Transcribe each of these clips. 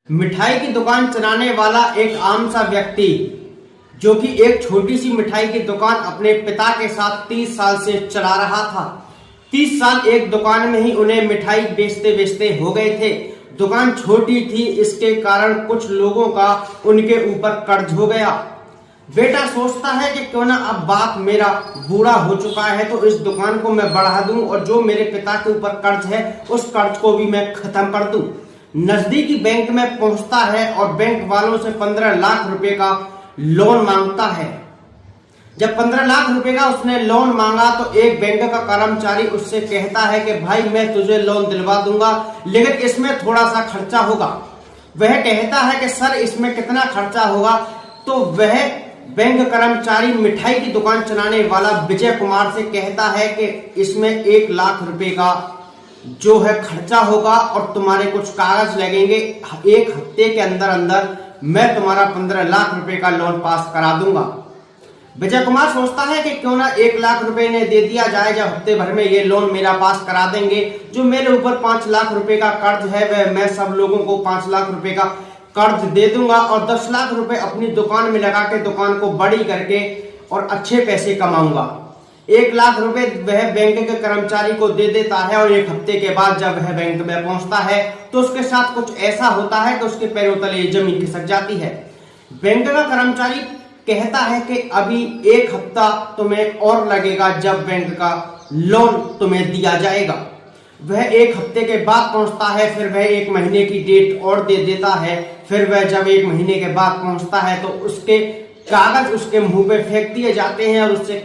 मिठाई की दुकान चलाने वाला एक आम सा व्यक्ति जो कि एक छोटी सी मिठाई की दुकान अपने पिता के साथ 30 साल से चला रहा था। 30 साल एक दुकान में ही उन्हें मिठाई बेचते बेचते हो गए थे। दुकान छोटी थी, इसके कारण कुछ लोगों का उनके ऊपर कर्ज हो गया। बेटा सोचता है कि क्यों ना अब बाप मेरा बूढ़ा हो चुका है तो इस दुकान को मैं बढ़ा दूं और जो मेरे पिता के ऊपर कर्ज है उस कर्ज को भी मैं खत्म कर दूं। नजदीकी बैंक में पहुंचता है और बैंक वालों से 15 लाख रुपए का लोन मांगता है। जब 15 लाख रुपए का उसने लोन मांगा तो एक बैंक का कर्मचारी उससे कहता है कि भाई मैं तुझे लोन दिलवा दूंगा, लेकिन इसमें थोड़ा सा खर्चा होगा। वह कहता है कि सर इसमें कितना खर्चा होगा? तो वह बैंक कर्मचारी मिठाई की दुकान चलाने वाला विजय कुमार से कहता है कि इसमें 1 लाख रुपए का जो है खर्चा होगा और तुम्हारे कुछ कागज लगेंगे। 1 हफ्ते के अंदर अंदर मैं तुम्हारा 15 लाख रुपए का लोन पास करा दूंगा। विजय कुमार सोचता है कि क्यों ना 1 लाख रुपए ने दे दिया जाए, जब हफ्ते भर में ये लोन मेरा पास करा देंगे। जो मेरे ऊपर 5 लाख रुपए का कर्ज है वह मैं सब लोगों को 5 लाख रुपए का कर्ज दे दूंगा और 10 लाख रुपए अपनी दुकान में लगा के दुकान को बड़ी करके और अच्छे पैसे कमाऊंगा। 1 लाख रुपए वह बैंक के कर्मचारी को दे देता है और 1 हफ्ते के बाद जब वह बैंक में पहुंचता है तो उसके साथ कुछ ऐसा होता है कि उसके पैरों तले जमीन खिसक जाती है। बैंक का कर्मचारी कहता है कि अभी 1 हफ्ता तुम्हें और लगेगा, जब बैंक का लोन तुम्हें दिया जाएगा। वह 1 हफ्ते के बाद पहुंचता है, फिर वह 1 महीने की डेट और दे देता है। फिर वह जब 1 महीने के बाद पहुंचता है तो उसके कागज उसके मुंह पे फेंक दिए जाते हैं और उससे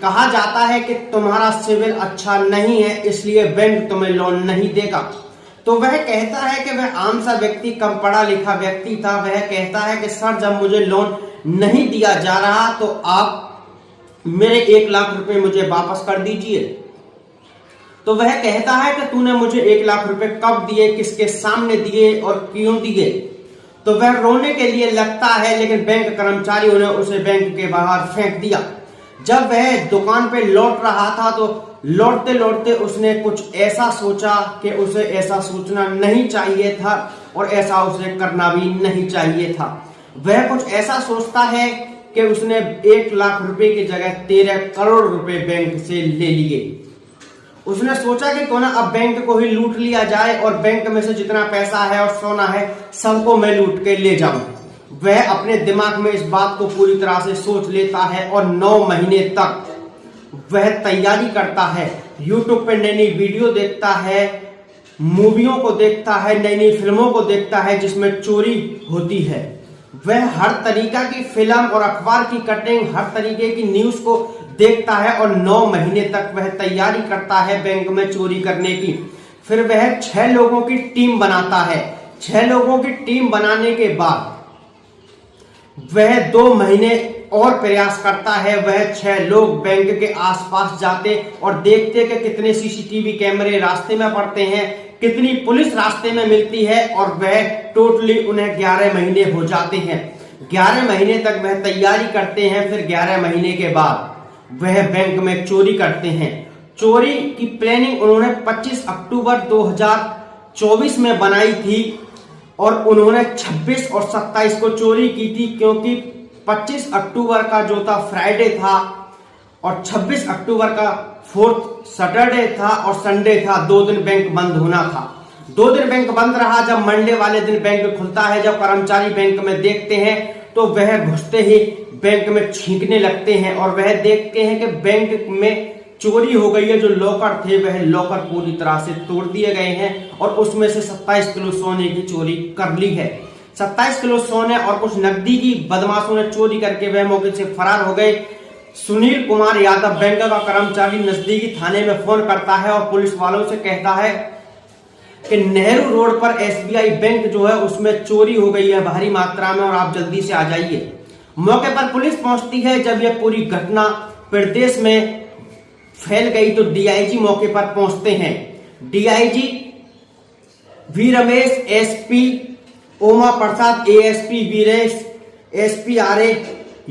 कहा जाता है कि तुम्हारा सिविल अच्छा नहीं है, इसलिए बैंक तुम्हें लोन नहीं देगा। तो वह कहता है कि वह आम सा व्यक्ति, कम पढ़ा लिखा व्यक्ति था। वह कहता है कि सर जब मुझे लोन नहीं दिया जा रहा तो आप मेरे 1 लाख रुपए मुझे वापस कर दीजिए। तो वह कहता है कि तूने मुझे 1 लाख रुपए कब दिए, किसके सामने दिए और क्यों दिए? तो वह रोने के लिए लगता है, लेकिन बैंक कर्मचारियों ने उसे बैंक के बाहर फेंक दिया। जब वह दुकान पे लौट रहा था तो लौटते लौटते उसने कुछ ऐसा सोचा कि उसे ऐसा सोचना नहीं चाहिए था और ऐसा उसे करना भी नहीं चाहिए था। वह कुछ ऐसा सोचता है कि उसने 1 लाख रुपए की जगह 13 करोड़ रुपए बैंक से ले लिए। उसने सोचा कि क्यों ना अब बैंक को ही लूट लिया जाए और बैंक में से जितना पैसा है और सोना है सबको मैं लूट के ले जाऊं। वह अपने दिमाग में इस बात को पूरी तरह से सोच लेता है और 9 महीने तक वह तैयारी करता है। यूट्यूब पे नई नई वीडियो देखता है, मूवियों को देखता है, नई नई फिल्मों को देखता है जिसमें चोरी होती है। वह हर तरीका की फिल्म और अखबार की कटिंग, हर तरीके की न्यूज को देखता है और 9 महीने तक वह तैयारी करता है बैंक में चोरी करने की। फिर वह 6 लोगों की टीम बनाता है। 6 लोगों की टीम बनाने के बाद वह 2 महीने और प्रयास करता है। वह 6 लोग बैंक के आसपास जाते और देखते कि कितने सीसीटीवी कैमरे रास्ते में पड़ते हैं, कितनी पुलिस रास्ते में मिलती है और वह टोटली उन्हें 11 महीने हो जाते हैं। 11 महीने तक वह तैयारी करते हैं। फिर 11 महीने के बाद वह बैंक में चोरी करते हैं। चोरी की प्लानिंग उन्होंने 25 अक्टूबर 2024 में बनाई थी और उन्होंने 26 और 27 को चोरी की थी, क्योंकि 25 अक्टूबर का जो था फ्राइडे था और 26 अक्टूबर का 4th सैटरडे था और संडे था। 2 दिन बैंक बंद होना था। 2 दिन बैंक बंद रहा। जब मंडे वाले दिन बैंक खुलता है, जब कर्मचारी बैंक में देखते हैं तो वह घुसते ही बैंक में छींकने लगते हैं और वह देखते हैं कि बैंक में चोरी हो गई है। जो लॉकर थे वह लॉकर पूरी तरह से तोड़ दिए गए हैं और उसमें से 27 किलो सोने की चोरी कर ली है। 27 किलो सोने और कुछ नकदी की बदमाशों ने चोरी करके वह मौके से फरार हो गए। सुनील कुमार यादव बैंक का कर्मचारी नजदीकी थाने में फोन करता है और पुलिस वालों से कहता है कि नेहरू रोड पर SBI बैंक जो है उसमें चोरी हो गई है भारी मात्रा में और आप जल्दी से आ जाइए। मौके पर पुलिस पहुंचती है। जब यह पूरी घटना प्रदेश में फैल गई तो DIG मौके पर पहुंचते हैं। DIG वी रमेश, SP ओमा प्रसाद, ASP Viresh, SP RA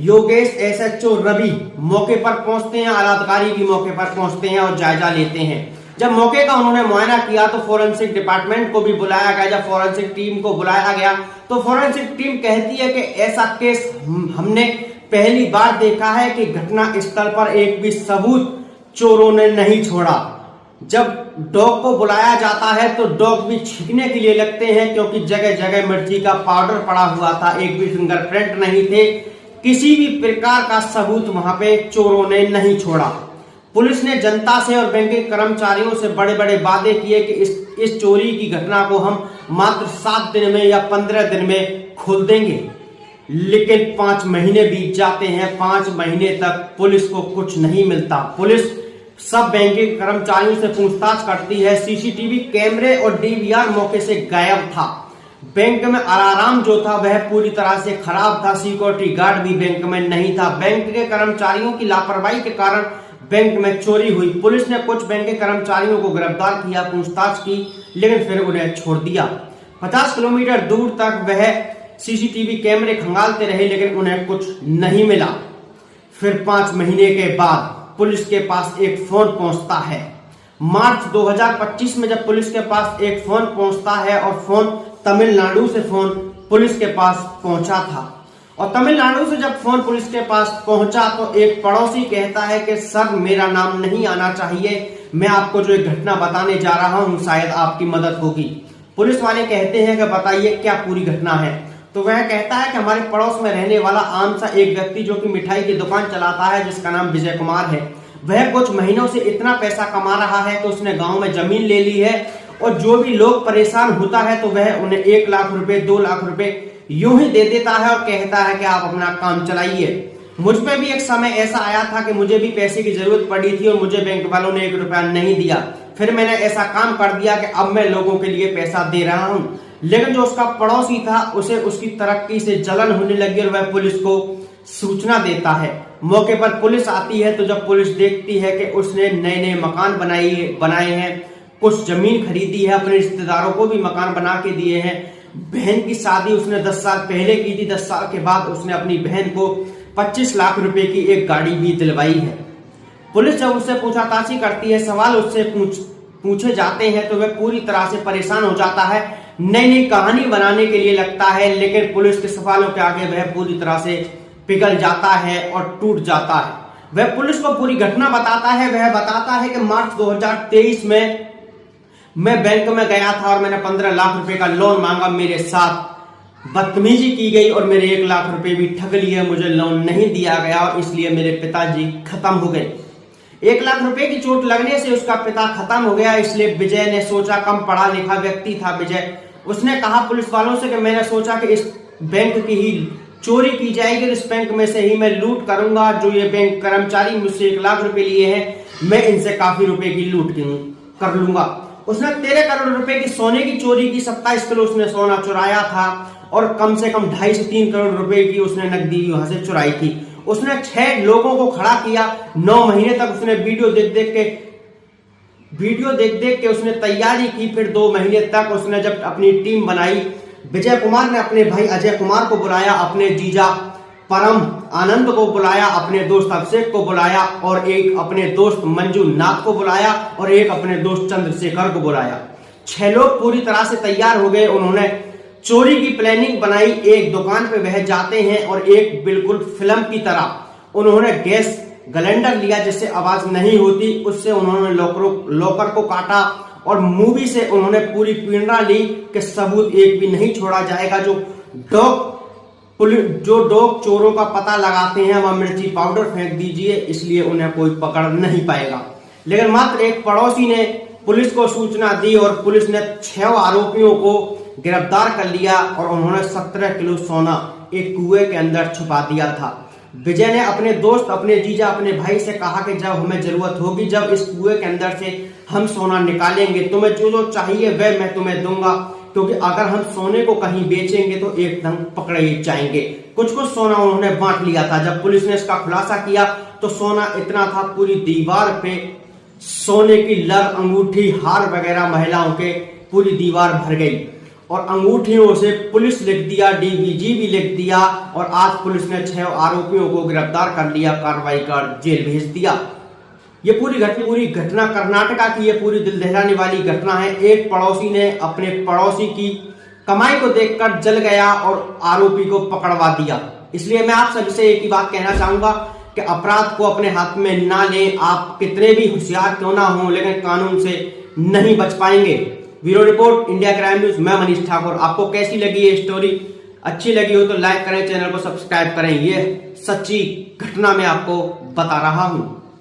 Yogesh, SHO Ravi मौके पर पहुंचते हैं। आला अधिकारी भी मौके पर पहुंचते हैं और जायजा लेते हैं। जब मौके का उन्होंने मुआयना किया तो फोरेंसिक डिपार्टमेंट को भी बुलाया गया। जब फोरेंसिक टीम को बुलाया गया तो फोरेंसिक टीम कहती है कि ऐसा केस हमने पहली बार देखा है कि घटना स्थल पर एक भी सबूत चोरों ने नहीं छोड़ा। जब डॉग को बुलाया जाता है तो डॉग भी छींकने के लिए लगते हैं, क्योंकि जगह जगह मिर्ची का पाउडर पड़ा हुआ था, एक भी फिंगरप्रिंट नहीं थे, किसी भी प्रकार का सबूत वहां पे चोरों ने नहीं छोड़ा। पुलिस ने जनता से और बैंक के कर्मचारियों से बड़े बड़े वादे किए कि इस चोरी की घटना को हम मात्र 7 दिन में या 15 दिन में खोल देंगे, लेकिन 5 महीने बीत जाते हैं। 5 महीने तक पुलिस को कुछ नहीं मिलता। पुलिस सब बैंक के कर्मचारियों से पूछताछ करती है। सीसीटीवी कैमरे और डीवीआर मौके से गायब था। बैंक में अलार्म जो था वह पूरी तरह से खराब था। सिक्योरिटी गार्ड भी बैंक में नहीं था। बैंक के कर्मचारियों की लापरवाही के कारण बैंक में चोरी हुई। पुलिस ने कुछ बैंक के कर्मचारियों को गिरफ्तार किया, पूछताछ की, लेकिन फिर उन्हें छोड़ दिया। 50 किलोमीटर दूर तक वह सीसीटीवी कैमरे खंगालते रहे, लेकिन उन्हें कुछ नहीं मिला। फिर 5 महीने के बाद पुलिस के पास एक फोन पहुंचता है। मार्च 2025 में जब पुलिस के पास एक फोन पहुंचता है, और फोन तमिलनाडु से फोन पुलिस के पास पहुंचा था, और तमिलनाडु से जब फोन पुलिस के पास पहुंचा तो एक पड़ोसी कहता है कि सर मेरा नाम नहीं आना चाहिए, मैं आपको जो एक घटना बताने जा रहा हूं शायद आपकी मदद होगी। पुलिस वाले कहते हैं कि बताइए क्या पूरी घटना है। तो वह कहता है कि हमारे पड़ोस में रहने वाला आम सा एक व्यक्ति जो कि मिठाई की दुकान चलाता है, जिसका नाम विजय कुमार है, वह कुछ महीनों से इतना पैसा कमा रहा है कि उसने गांव में जमीन ले ली है, और जो भी लोग परेशान होता है तो वह उन्हें 1 लाख रुपए 2 लाख रुपए यूं ही दे देता है और कहता है कि आप अपना काम चलाइए। मुझ पे भी एक समय ऐसा आया था कि मुझे भी पैसे की जरूरत पड़ी थी और मुझे बैंक वालों ने 1 रुपया नहीं दिया। फिर मैंने ऐसा काम कर दिया कि अब मैं लोगों के लिए पैसा दे रहा हूं। लेकिन जो उसका पड़ोसी था उसे उसकी तरक्की से जलन होने लगी और वह पुलिस को सूचना देता है। मौके पर पुलिस आती है तो जब पुलिस देखती है कि उसने नए नए मकान बनाए हैं, कुछ जमीन खरीदी है, अपने रिश्तेदारों को भी मकान बना के दिए हैं। बहन की शादी उसने 10 साल पहले की थी। 10 साल के बाद उसने अपनी बहन को 25 लाख रुपए की एक गाड़ी भी दिलवाई है। पुलिस जब उससे पूछताछ करती है, सवाल उससे पूछे जाते हैं तो वह पूरी तरह से परेशान हो जाता है, नई नई कहानी बनाने के लिए लगता है, लेकिन पुलिस के सवालों के आगे वह पूरी तरह से पिघल जाता है और टूट जाता है। वह पुलिस को पूरी घटना बताता है। वह बताता है कि मार्च 2023 में मैं बैंक में गया था और मैंने 15 लाख रुपए का लोन मांगा, मेरे साथ बदतमीजी की गई और मेरे 1 लाख रुपए भी ठग लिए, मुझे लोन नहीं दिया गया और इसलिए मेरे पिताजी खत्म हो गए। 1 लाख रुपए की चोट लगने से उसका पिता खत्म हो गया। इसलिए विजय ने सोचा, कम पढ़ा लिखा व्यक्ति था विजय, उसने कहा पुलिस वालों से कि मैंने सोचा कि इस बैंक की ही चोरी की जाएगी, इस बैंक में से ही मैं लूट करूंगा। जो ये बैंक कर्मचारी मुझसे 1 लाख रुपए लिए हैं, मैं इनसे काफी रुपए की लूट कर लूंगा। उसने 13 करोड़ रुपए की सोने की चोरी की। 27 किलो उसने सोना चुराया था और कम से कम 2.5 से 3 करोड़ रुपए की उसने नकदी वहां से चुराई थी। उसने 6 लोगों को खड़ा किया। 9 महीने तक उसने वीडियो देख देख के उसने तैयारी की। फिर 2 महीने तक उसने जब अपनी टीम बनाई, विजय कुमार ने अपने भाई अजय कुमार को बुलाया, अपने जीजा परम आनंद को बुलाया, अपने दोस्त अभिषेक को बुलाया और एक अपने दोस्त मंजूनाथ को बुलाया और एक अपने दोस्त चंद्रशेखर को बुलाया। 6 लोग पूरी तरह से तैयार हो गए। उन्होंने चोरी की प्लानिंग बनाई। एक दुकान पे वह जाते हैं और एक बिल्कुल फिल्म की तरह उन्होंने गैस सिलेंडर लिया जिससे आवाज नहीं होती, उससे उन्होंने लॉकर को काटा और मूवी से उन्होंने पूरी प्रेरणा ली कि सबूत एक भी नहीं छोड़ा जाएगा। जो डॉग चोरों का पता लगाते हैं वह मिर्ची पाउडर फेंक दीजिए, इसलिए उन्हें कोई पकड़ नहीं पाएगा। लेकिन मात्र एक पड़ोसी ने पुलिस को सूचना दी और पुलिस ने 6 आरोपियों को गिरफ्तार कर लिया और उन्होंने 17 किलो सोना एक कुएं के अंदर छुपा दिया था। विजय ने अपने दोस्त, अपने जीजा, अपने भाई से कहा कि जब हमें जरूरत होगी, जब इस कुएं के अंदर से हम सोना निकालेंगे, तुम्हें जो चाहिए वह मैं तुम्हें दूंगा, क्योंकि अगर हम सोने को कहीं बेचेंगे तो एकदम पकड़े जाएंगे। कुछ सोना उन्होंने बांट लिया था। जब पुलिस ने इसका खुलासा किया तो सोना इतना था, पूरी दीवार पे सोने की लर, अंगूठी, हार वगैरह महिलाओं के पूरी दीवार भर गई और अंगूठियों से पुलिस लिख दिया, डीवीजी भी लिख दिया और आज पुलिस ने 6 आरोपियों को गिरफ्तार कर लिया, कार्रवाई कर जेल भेज दिया। ये पूरी घटना कर्नाटका की, ये पूरी दिल दहलाने वाली घटना है। एक पड़ोसी ने अपने पड़ोसी की कमाई को देखकर जल गया और आरोपी को पकड़वा दिया। इसलिए मैं आप सभी से एक ही बात कहना चाहूंगा कि अपराध को अपने हाथ में ना लें। आप कितने भी होशियार क्यों ना हो, लेकिन कानून से नहीं बच पाएंगे। Bureau report, India crime news, मैं मनीष ठाकुर। आपको कैसी लगी ये स्टोरी? अच्छी लगी हो तो लाइक करें, चैनल को सब्सक्राइब करें। ये सच्ची घटना मैं आपको बता रहा हूं।